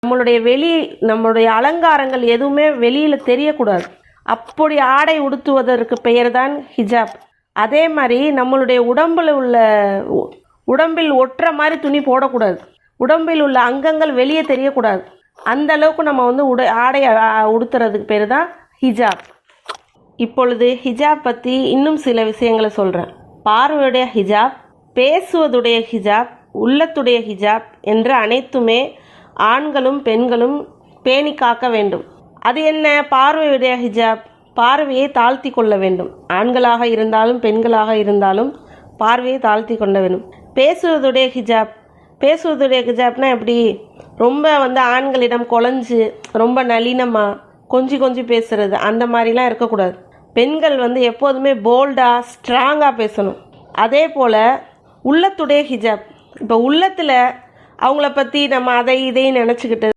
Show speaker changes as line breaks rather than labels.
நம்மளுடைய அலங்காரங்கள் எதுவுமே வெளியில் தெரியக்கூடாது. அப்படி ஆடை உடுத்துவதற்கு பெயர் தான் ஹிஜாப். அதே மாதிரி நம்மளுடைய உடம்பில் ஒட்டுற மாதிரி துணி போடக்கூடாது. உடம்பில் உள்ள அங்கங்கள் வெளியே தெரியக்கூடாது. அந்த அளவுக்கு நம்ம ஆடை உடுத்துறதுக்கு பேர் தான் ஹிஜாப். இப்பொழுது ஹிஜாப் பற்றி இன்னும் சில விஷயங்களை சொல்கிறேன். பார்வையுடைய ஹிஜாப், பேசுவதுடைய ஹிஜாப், உள்ளத்துடைய ஹிஜாப் என்று அனைத்துமே ஆண்களும் பெண்களும் பேணி காக்க வேண்டும். அது என்ன? பார்வையுடைய ஹிஜாப், பார்வையை தாழ்த்தி கொள்ள வேண்டும். ஆண்களாக இருந்தாலும் பெண்களாக இருந்தாலும் பார்வையை தாழ்த்தி கொள்ள வேண்டும். பேசுவதுடைய ஹிஜாப்னா எப்படி? ரொம்ப ஆண்களிடம் குழஞ்சு ரொம்ப நளினமாக கொஞ்சி பேசுகிறது, அந்த மாதிரிலாம் இருக்கக்கூடாது. பெண்கள் எப்போதுமே போல்டாக ஸ்ட்ராங்காக பேசணும். அதே போல் உள்ளத்துடைய ஹிஜாப், இப்போ உள்ளத்தில் அவங்கள பற்றி நம்ம அதை இதையும் நினச்சிக்கிட்டு